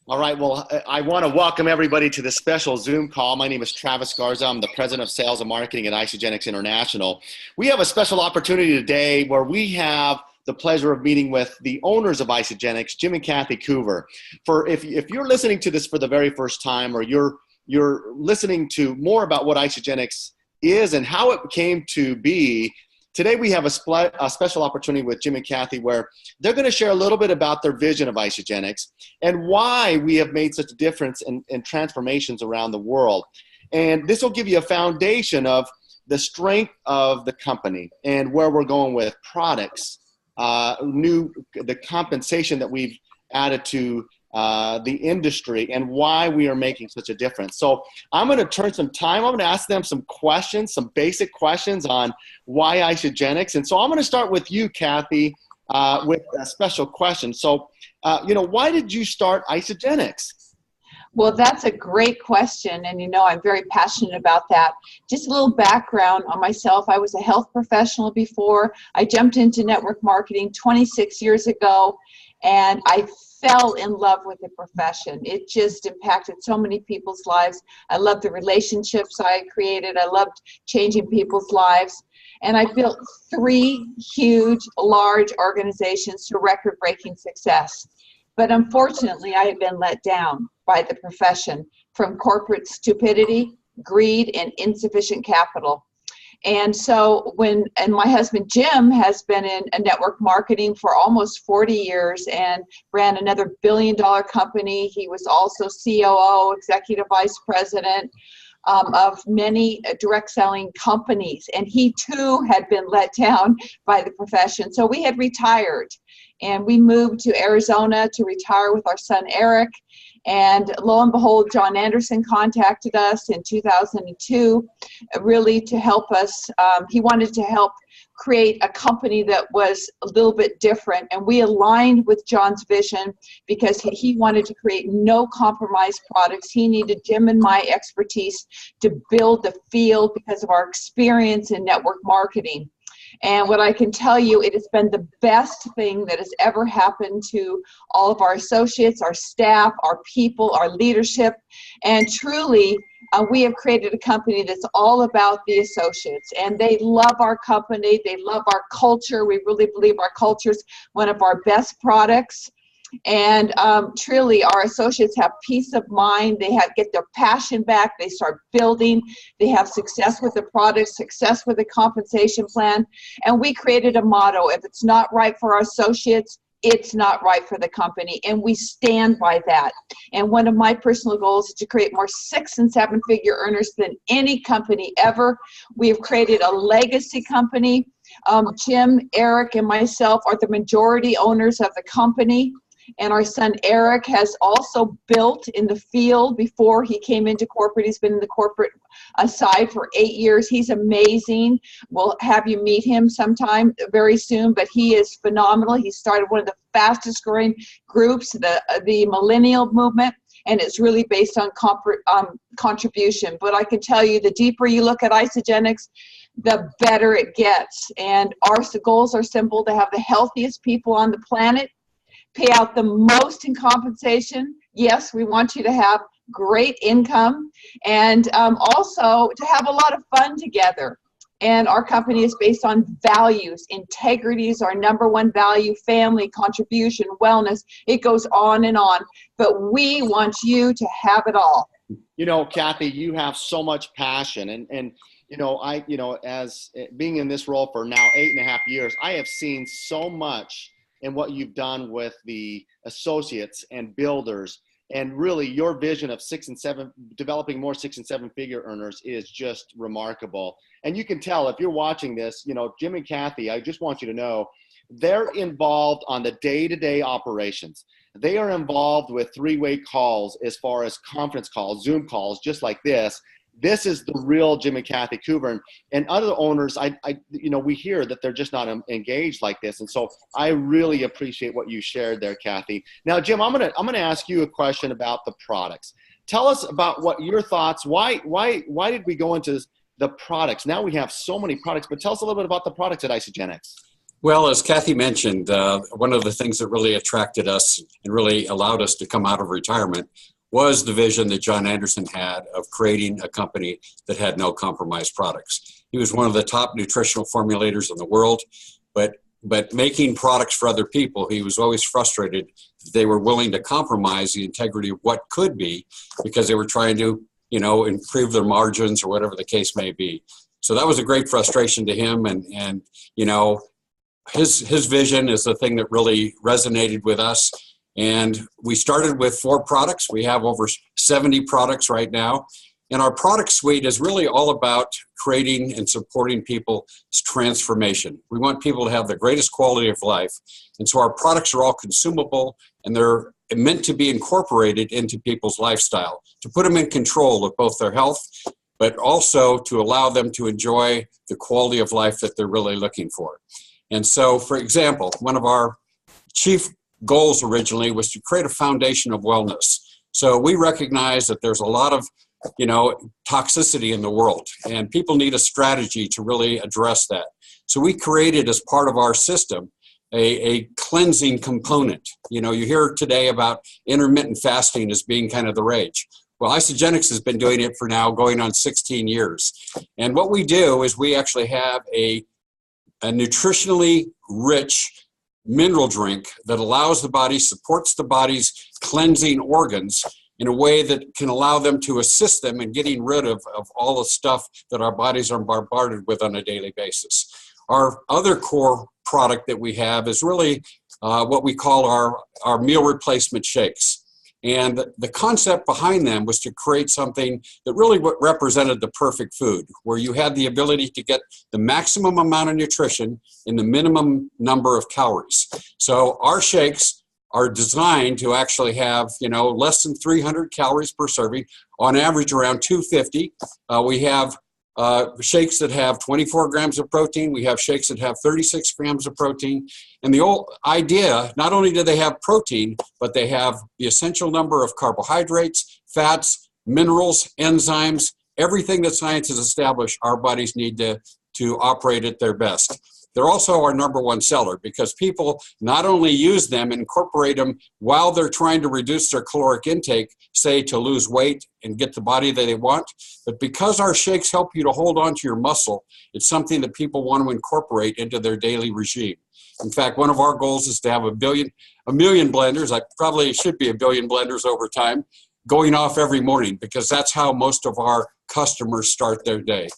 All right. Well, I want to welcome everybody to this special Zoom call. My name is Travis Garza. I'm the President of Sales and Marketing at Isagenix International. We have a special opportunity today where we have the pleasure of meeting with the owners of Isagenix, Jim and Kathy Coover. If you're listening to this for the very first time, or you're listening to more about what Isagenix is and how it came to be, today we have a special opportunity with Jim and Kathy where they're going to share a little bit about their vision of Isagenix and why we have made such a difference in transformations around the world. And this will give you a foundation of the strength of the company and where we're going with products, the compensation that we've added to the industry, and why we are making such a difference. So I'm going to turn some time. I'm going to ask them some questions, some basic questions on why Isagenix. And so I'm going to start with you, Kathy, with a special question. So, why did you start Isagenix? Well, that's a great question, and I'm very passionate about that. Just a little background on myself. I was a health professional before. I jumped into network marketing 26 years ago, and I fell in love with the profession. It just impacted so many people's lives. I loved the relationships I created. I loved changing people's lives. And I built 3 huge, large organizations to record-breaking success. But unfortunately, I have been let down by the profession from corporate stupidity, greed, and insufficient capital. And so my husband Jim has been in network marketing for almost 40 years and ran another billion-dollar company. He was also COO, executive vice president of many direct selling companies. And he too had been let down by the profession. So we had retired and we moved to Arizona to retire with our son Eric. And lo and behold, John Anderson contacted us in 2002, really to help us. He wanted to help create a company that was a little bit different. And we aligned with John's vision because he wanted to create no compromise products. He needed Jim and my expertise to build the field because of our experience in network marketing. And what I can tell you, it has been the best thing that has ever happened to all of our associates, our staff, our people, our leadership. And truly, we have created a company that's all about the associates. And they love our company. They love our culture. We really believe our culture is one of our best products. And truly, our associates have peace of mind. They get their passion back. They start building. They have success with the product, success with the compensation plan. And we created a motto: if it's not right for our associates, it's not right for the company. And we stand by that. And one of my personal goals is to create more 6- and 7-figure earners than any company ever. We have created a legacy company. Jim, Eric, and myself are the majority owners of the company. And our son Eric has also built in the field before he came into corporate. He's been in the corporate side for 8 years. He's amazing. We'll have you meet him sometime very soon, but he is phenomenal. He started one of the fastest growing groups, the millennial movement, and it's really based on contribution. But I can tell you, the deeper you look at Isagenix, the better it gets. And our goals are simple: to have the healthiest people on the planet, pay out the most in compensation. Yes, we want you to have great income, and also to have a lot of fun together. And our company is based on values. Integrity is our #1 value, family, contribution, wellness. It goes on and on. But we want you to have it all. Kathy, you have so much passion. And as being in this role for now 8.5 years, I have seen so much and what you've done with the associates and builders, and really your vision of developing more 6- and 7-figure earners is just remarkable. And you can tell if you're watching this, Jim and Kathy, I just want you to know they're involved on the day-to-day operations. They are involved with 3-way calls as far as conference calls, Zoom calls, just like this. This is the real Jim and Kathy Coover, and other owners. We hear that they're just not engaged like this, and so I really appreciate what you shared there, Kathy. Now, Jim, I'm gonna ask you a question about the products. Tell us about what your thoughts. Why did we go into the products? Now we have so many products, but tell us a little bit about the products at Isagenix. Well, as Kathy mentioned, one of the things that really attracted us and really allowed us to come out of retirement was the vision that John Anderson had of creating a company that had no compromise products. He was one of the top nutritional formulators in the world, but making products for other people, he was always frustrated that they were willing to compromise the integrity of what could be because they were trying to, improve their margins or whatever the case may be. So that was a great frustration to him, and his vision is the thing that really resonated with us. And we started with 4 products. We have over 70 products right now. And our product suite is really all about creating and supporting people's transformation. We want people to have the greatest quality of life. And so our products are all consumable, and they're meant to be incorporated into people's lifestyle, to put them in control of both their health, but also to allow them to enjoy the quality of life that they're really looking for. And so, for example, one of our chief goals originally was to create a foundation of wellness. So we recognize that there's a lot of, toxicity in the world, and people need a strategy to really address that. So we created, as part of our system, a cleansing component. You hear today about intermittent fasting as being kind of the rage. Well, Isagenix has been doing it for now going on 16 years. And what we do is we actually have a nutritionally rich mineral drink that allows the body, supports the body's cleansing organs in a way that can allow them to assist them in getting rid of all the stuff that our bodies are bombarded with on a daily basis. Our other core product that we have is really what we call our meal replacement shakes. And the concept behind them was to create something that really represented the perfect food, where you had the ability to get the maximum amount of nutrition in the minimum number of calories. So our shakes are designed to actually have, less than 300 calories per serving, on average around 250. We have shakes that have 24 grams of protein. We have shakes that have 36 grams of protein. And the whole idea, not only do they have protein, but they have the essential number of carbohydrates, fats, minerals, enzymes, everything that science has established our bodies need to operate at their best. They're also our number one seller because people not only use them and incorporate them while they're trying to reduce their caloric intake, say to lose weight and get the body that they want, but because our shakes help you to hold on to your muscle, it's something that people want to incorporate into their daily regime. In fact, one of our goals is to have a million blenders. I probably should be a billion blenders over time, going off every morning, because that's how most of our customers start their day.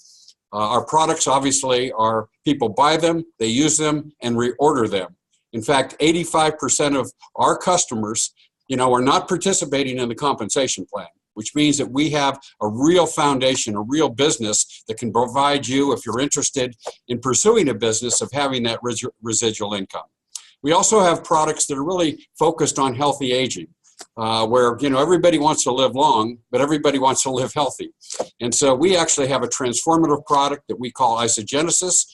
Our products, obviously, are people buy them, they use them, and reorder them. In fact, 85% of our customers, are not participating in the compensation plan, which means that we have a real foundation, a real business that can provide you, if you're interested in pursuing a business, of having that residual income. We also have products that are really focused on healthy aging. Where everybody wants to live long, but everybody wants to live healthy. And so we actually have a transformative product that we call Isagenesis.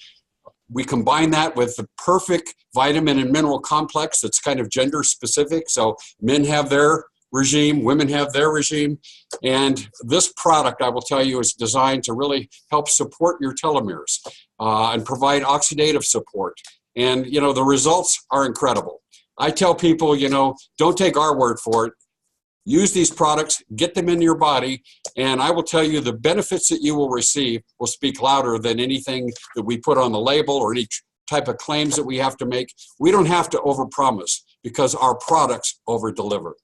We combine that with the perfect vitamin and mineral complex that's kind of gender specific. So men have their regime, women have their regime. And this product, I will tell you, is designed to really help support your telomeres and provide oxidative support. And, the results are incredible. I tell people, don't take our word for it. Use these products, get them in your body, and I will tell you the benefits that you will receive will speak louder than anything that we put on the label or any type of claims that we have to make. We don't have to overpromise because our products overdeliver.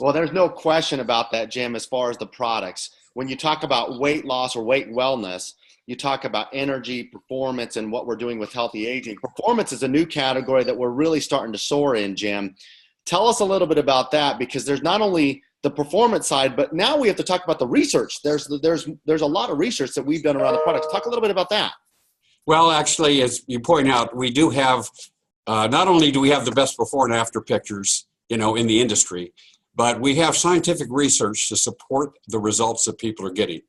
Well, there's no question about that, Jim, as far as the products. When you talk about weight loss or weight wellness, you talk about energy, performance, and what we're doing with healthy aging. Performance is a new category that we're really starting to soar in, Jim. Tell us a little bit about that, because there's not only the performance side, but now we have to talk about the research. There's a lot of research that we've done around the products. Talk a little bit about that. Well, actually, as you point out, we do have, not only do we have the best before and after pictures, in the industry, but we have scientific research to support the results that people are getting.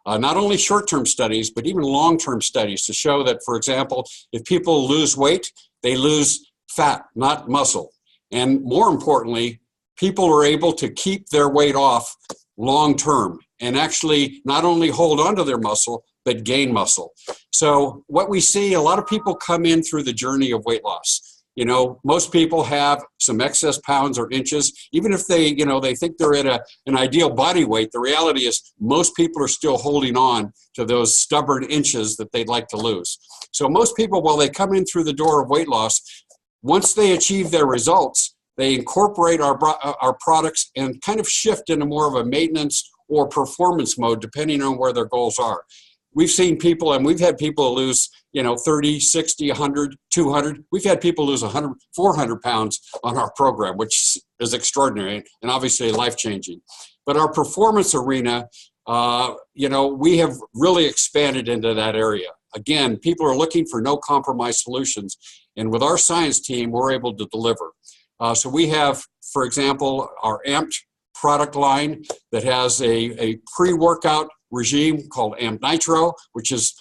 Not only short-term studies, but even long-term studies to show that, for example, if people lose weight, they lose fat, not muscle. And more importantly, people are able to keep their weight off long-term and actually not only hold onto their muscle, but gain muscle. So what we see, a lot of people come in through the journey of weight loss. You know, most people have some excess pounds or inches, even if they, you know, they think they're at an ideal body weight. The reality is most people are still holding on to those stubborn inches that they'd like to lose. So most people, while they come in through the door of weight loss, once they achieve their results, they incorporate our products and kind of shift into more of a maintenance or performance mode, depending on where their goals are. We've seen people, and we've had people lose, you know, 30, 60, 100, 200. We've had people lose 100, 400 pounds on our program, which is extraordinary and obviously life-changing. But our performance arena, you know, we have really expanded into that area. Again, people are looking for no compromise solutions. And with our science team, we're able to deliver. So we have, for example, our AMPed product line that has a pre-workout regime called AMP Nitro, which is,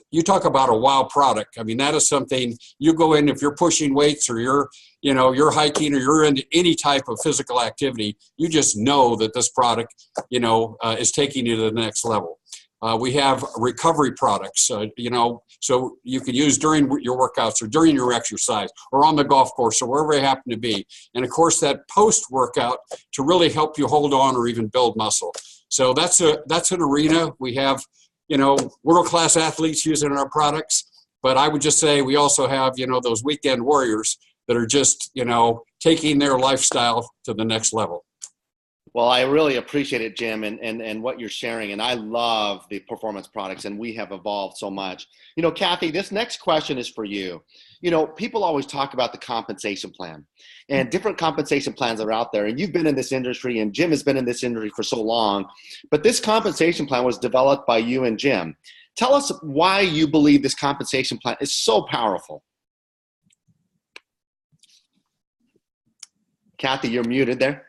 you talk about a wow product. I mean, that is something you go in, if you're pushing weights or you're, you know, you're hiking or you're into any type of physical activity, you just know that this product, you know, is taking you to the next level. We have recovery products, you know, so you can use during your workouts or during your exercise or on the golf course or wherever you happen to be. And of course, that post-workout to really help you hold on or even build muscle. So that's an arena. We have, you know, world-class athletes using our products, but I would just say we also have, you know, those weekend warriors that are just, you know, taking their lifestyle to the next level. Well, I really appreciate it, Jim, and what you're sharing. And I love the performance products, and we have evolved so much. You know, Kathy, this next question is for you. You know, people always talk about the compensation plan and different compensation plans that are out there. And you've been in this industry, and Jim has been in this industry for so long. But this compensation plan was developed by you and Jim. Tell us why you believe this compensation plan is so powerful. Kathy, you're muted there.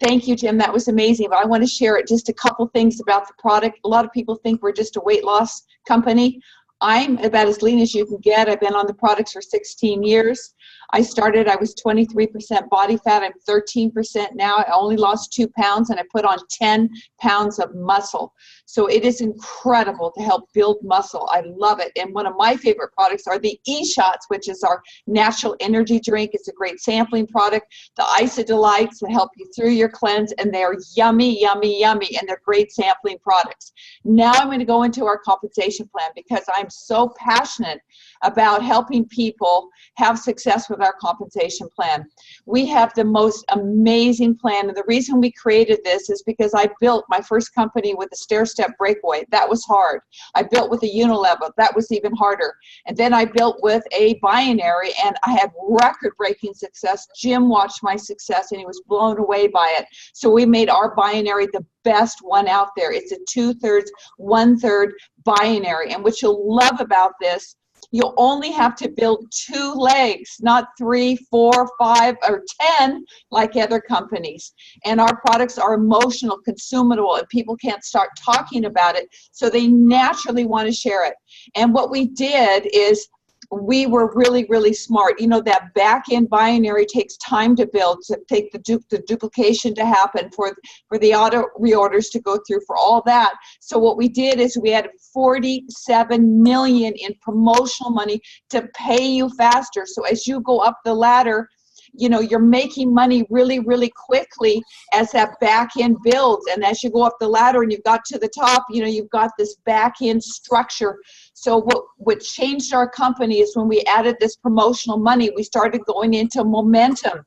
Thank you, Jim. That was amazing. But I want to share just a couple things about the product. A lot of people think we're just a weight loss company. I'm about as lean as you can get. I've been on the products for 16 years. I was 23% body fat. I'm 13% now. I only lost 2 pounds, and I put on 10 pounds of muscle. So it is incredible to help build muscle. I love it. And one of my favorite products are the E-Shots, which is our natural energy drink. It's a great sampling product. The Isagenix that help you through your cleanse, and they are yummy, yummy, yummy, and they're great sampling products. Now I'm going to go into our compensation plan because I'm so passionate about helping people have success with our compensation plan. We have the most amazing plan, and the reason we created this is because I built my first company with a stair-step breakaway. That was hard. I built with a unilevel. That was even harder. And then I built with a binary, and I had record-breaking success. Jim watched my success, and he was blown away by it. So we made our binary the best one out there. It's a 2/3, 1/3 binary. And what you'll love about this, you'll only have to build 2 legs, not 3, 4, 5, or 10 like other companies. And our products are emotional, consumable, and people can't start talking about it, so they naturally want to share it. And what we did is we were really, really smart. You know, that back-end binary takes time to build, to take the duplication to happen, for the auto reorders to go through, for all that. So what we did is we added $47 million in promotional money to pay you faster. So as you go up the ladder, you know, you're making money really, really quickly as that back end builds. And as you go up the ladder and you've got to the top, you know, you've got this back end structure. So what changed our company is when we added this promotional money, we started going into momentum.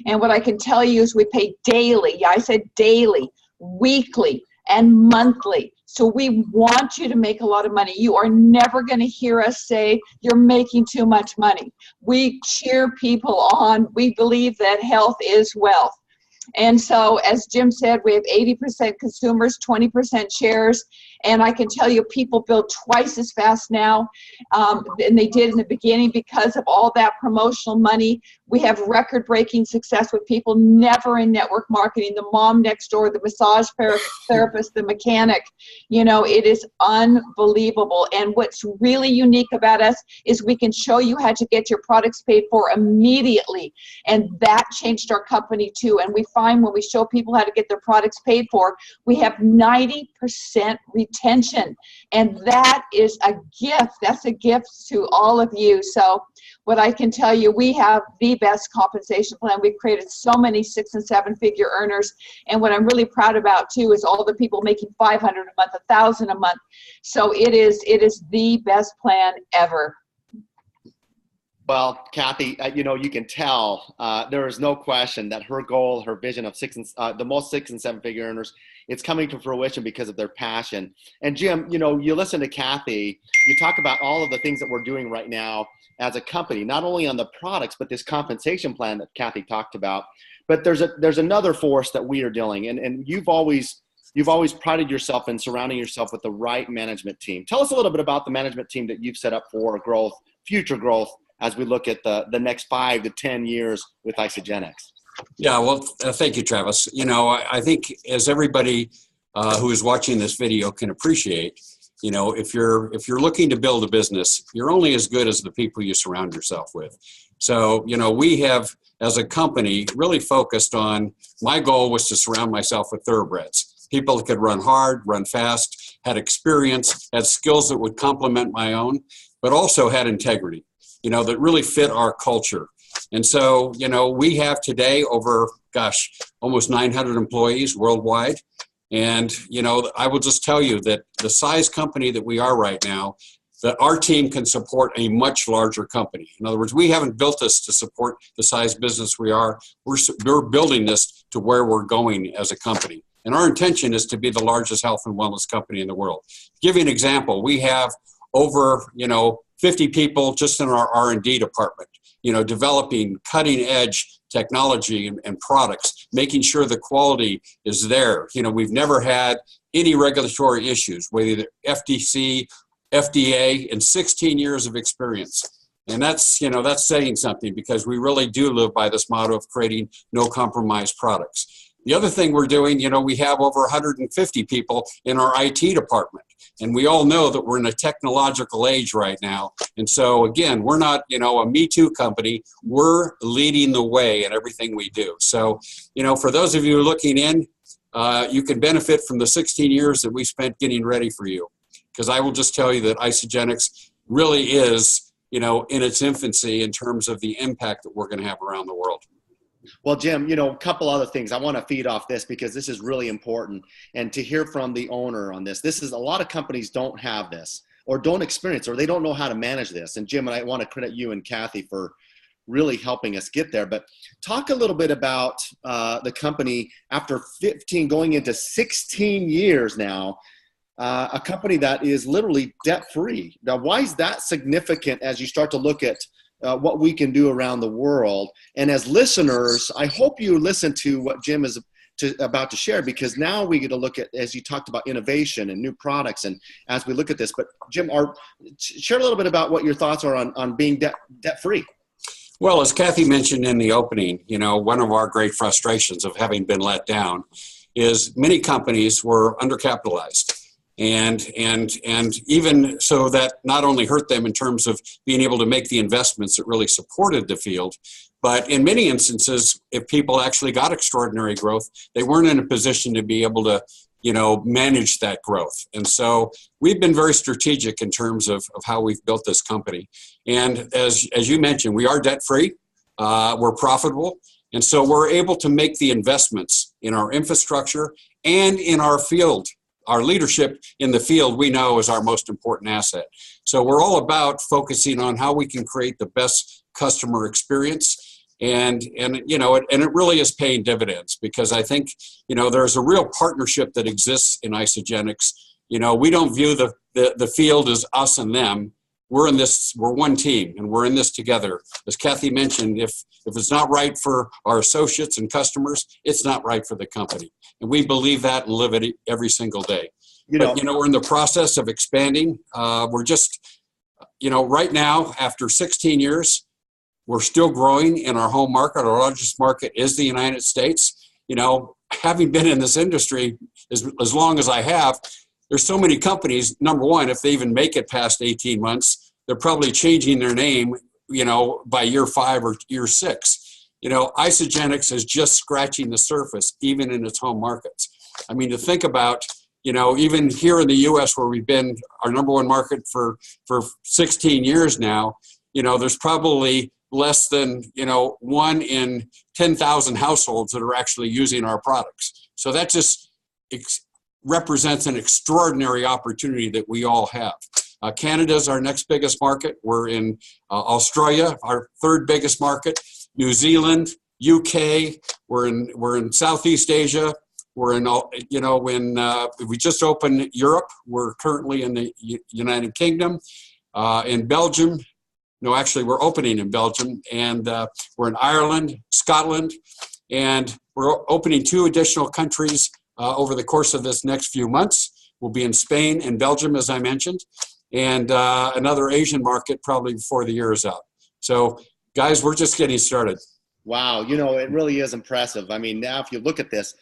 And what I can tell you is we pay daily. Yeah, I said daily, weekly, and monthly. So we want you to make a lot of money. You are never going to hear us say you're making too much money. We cheer people on. We believe that health is wealth. And so, as Jim said, we have 80% consumers, 20% shares, and I can tell you people build twice as fast now than they did in the beginning because of all that promotional money. We have record-breaking success with people never in network marketing, the mom next door, the massage therapist, the mechanic. You know, it is unbelievable. And what's really unique about us is we can show you how to get your products paid for immediately. And that changed our company too. And we find when we show people how to get their products paid for, we have 90% return retention. And that is a gift. That's a gift to all of you. So what I can tell you, we have the best compensation plan. We've created so many 6- and 7-figure earners. And what I'm really proud about too is all the people making $500 a month, $1,000 a month. So it is the best plan ever. Well, Kathy, you can tell there is no question that her goal, her vision of the most 6- and 7-figure earners, it's coming to fruition because of their passion. And Jim, you listen to Kathy, you talk about all of the things that we're doing right now as a company, not only on the products, but this compensation plan that Kathy talked about. But there's another force that we are dealing, and you've always prided yourself in surrounding yourself with the right management team. Tell us a little bit about the management team that you've set up for growth, future growth, as we look at the next 5 to 10 years with Isagenix. Yeah, well, thank you, Travis. I think as everybody who is watching this video can appreciate, if you're looking to build a business, you're only as good as the people you surround yourself with. So, we have, as a company, really focused on, my goal was to surround myself with thoroughbreds, people that could run hard, run fast, had experience, had skills that would complement my own, but also had integrity, that really fit our culture. And so, we have today over, almost 900 employees worldwide. And, I will just tell you that the size company that we are right now, that our team can support a much larger company. In other words, we haven't built this to support the size business we are. We're building this to where we're going as a company. And our intention is to be the largest health and wellness company in the world. Give you an example. We have over, 50 people just in our R&D department, developing cutting edge technology and products, making sure the quality is there. We've never had any regulatory issues, whether the FTC, FDA, in 16 years of experience. And that's saying something, because we really do live by this motto of creating no compromise products. The other thing we're doing, we have over 150 people in our IT department. And we all know that we're in a technological age right now. And so, again, we're not, a Me Too company. We're leading the way in everything we do. So, for those of you looking in, you can benefit from the 16 years that we spent getting ready for you. Because I will just tell you that Isagenix really is, in its infancy in terms of the impact that we're going to have around the world. Well, Jim, a couple other things. I want to feed off this because this is really important. And to hear from the owner on this, a lot of companies don't have this, or don't experience, or they don't know how to manage this. And Jim, and I want to credit you and Kathy for really helping us get there. But talk a little bit about the company after 15, going into 16 years now, a company that is literally debt-free. Now, why is that significant as you start to look at what we can do around the world? And as listeners, I hope you listen to what Jim is about to share, because now we get to look at, as you talked about, innovation and new products, and as we look at this. But Jim, share a little bit about what your thoughts are on being debt-free. Well, as Kathy mentioned in the opening, one of our great frustrations of having been let down is many companies were undercapitalized. And even so, that not only hurt them in terms of being able to make the investments that really supported the field, but in many instances, if people actually got extraordinary growth, they weren't in a position to be able to, manage that growth. And so we've been very strategic in terms of how we've built this company. And as you mentioned, we are debt-free, we're profitable, and so we're able to make the investments in our infrastructure and in our field. Our leadership in the field, we know, is our most important asset. So we're all about focusing on how we can create the best customer experience. And it really is paying dividends, because I think, there's a real partnership that exists in Isagenix. We don't view the field as us and them. We're one team, and we're in this together. As Kathy mentioned, if it's not right for our associates and customers, it's not right for the company. And we believe that and live it every single day. But we're in the process of expanding. We're just, right now, after 16 years, we're still growing in our home market. Our largest market is the United States. Having been in this industry as long as I have, there's so many companies. Number one, if they even make it past 18 months, they're probably changing their name, by year 5 or year 6. Isagenix is just scratching the surface, even in its home markets. I mean, to think about, you know, even here in the U.S., where we've been our #1 market for 16 years now, you know, there's probably less than, you know, 1 in 10,000 households that are actually using our products. So that just represents an extraordinary opportunity that we all have. Canada is our next biggest market. We're in Australia, our 3rd biggest market. New Zealand, UK. We're in Southeast Asia. We're in, you know, we just opened Europe. We're currently in the United Kingdom, in Belgium. No, actually, we're opening in Belgium, and we're in Ireland, Scotland, and we're opening 2 additional countries over the course of this next few months. We'll be in Spain and Belgium, as I mentioned, and another Asian market probably before the year is out. So, guys, we're just getting started. Wow, you know, it really is impressive. I mean, now if you look at this,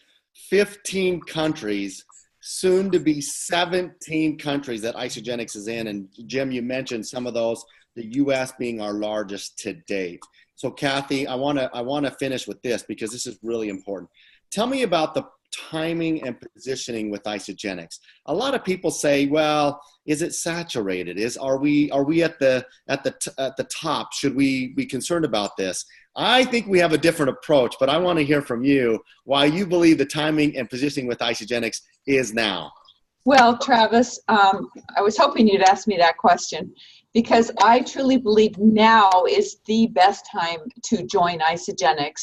15 countries, soon to be 17 countries that Isagenix is in. And Jim, you mentioned some of those, the U.S. being our largest to date. So Kathy, I want to finish with this because this is really important. Tell me about the timing and positioning with Isagenix. A lot of people say, well, is it saturated? Are we at the top? Should we be concerned about this? I think we have a different approach, but I want to hear from you why you believe the timing and positioning with Isagenix is now. Well, Travis, I was hoping you'd ask me that question because I truly believe now is the best time to join Isagenix.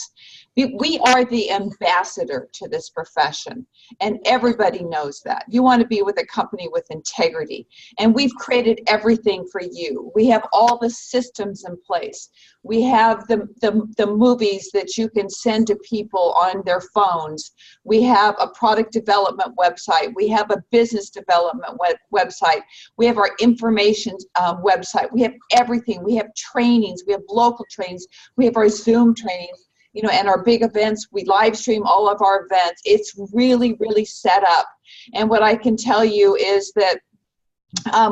We are the ambassador to this profession, and everybody knows that. You want to be with a company with integrity, and we've created everything for you. We have all the systems in place. We have the movies that you can send to people on their phones. We have a product development website. We have a business development website. We have our information website. We have everything. We have trainings. We have local trainings. We have our Zoom trainings. You know, and our big events, we live stream all of our events. It's really, really set up. And what I can tell you is that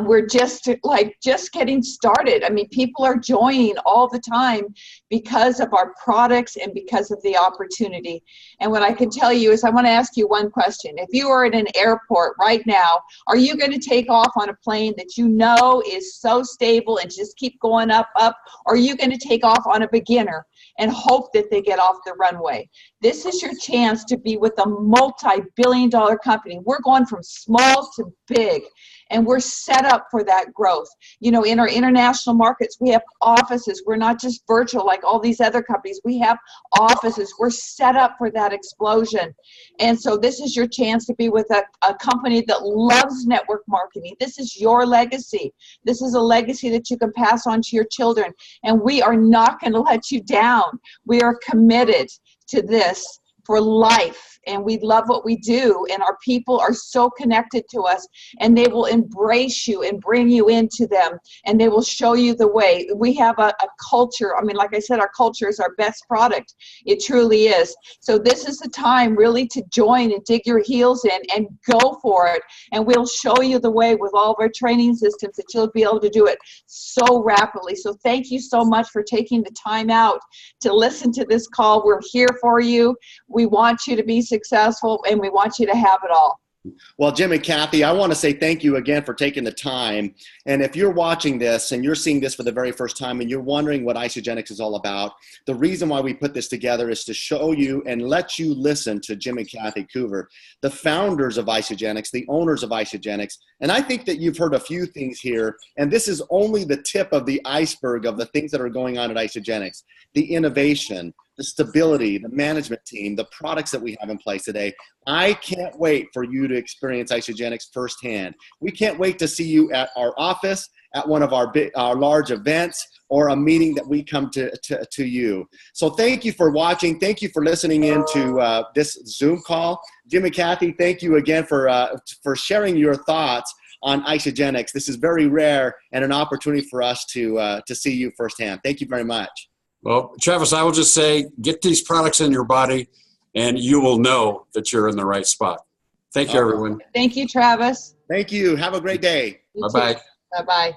we're just getting started. I mean, people are joining all the time because of our products and because of the opportunity. And what I can tell you is I want to ask you one question. If you are at an airport right now, are you going to take off on a plane that you know is so stable and just keep going up? Or are you going to take off on a beginner and hope that they get off the runway? This is your chance to be with a multi-billion-dollar company. We're going from small to big, and we're set up for that growth. You know, in our international markets, we have offices. We're not just virtual like all these other companies. We have offices. We're set up for that explosion. And so this is your chance to be with a company that loves network marketing. This is your legacy. This is a legacy that you can pass on to your children. And we are not going to let you down. We are committed to this for life, and we love what we do, and our people are so connected to us, and they will embrace you and bring you into them, and they will show you the way. We have a culture. I mean, like I said, our culture is our best product. It truly is. So this is the time really to join and dig your heels in and go for it, and we'll show you the way with all of our training systems that you'll be able to do it so rapidly. So thank you so much for taking the time out to listen to this call. We're here for you. We want you to be successful, and we want you to have it all. Well, Jim and Kathy, I want to say thank you again for taking the time. And if you're watching this and you're seeing this for the very first time and you're wondering what Isagenix is all about, the reason why we put this together is to show you and let you listen to Jim and Kathy Coover, the founders of Isagenix, the owners of Isagenix. And I think that you've heard a few things here, and this is only the tip of the iceberg of the things that are going on at Isagenix. The innovation, the stability, the management team, the products that we have in place today. I can't wait for you to experience Isagenix firsthand. We can't wait to see you at our office, at one of our large events, or a meeting that we come to you. So thank you for watching. Thank you for listening in to this Zoom call. Jim and Kathy, thank you again for sharing your thoughts on Isagenix. This is very rare and an opportunity for us to see you firsthand. Thank you very much. Well, Travis, I will just say, get these products in your body, and you will know that you're in the right spot. Thank you, everyone. Thank you, Travis. Thank you. Have a great day. Bye-bye. Bye-bye.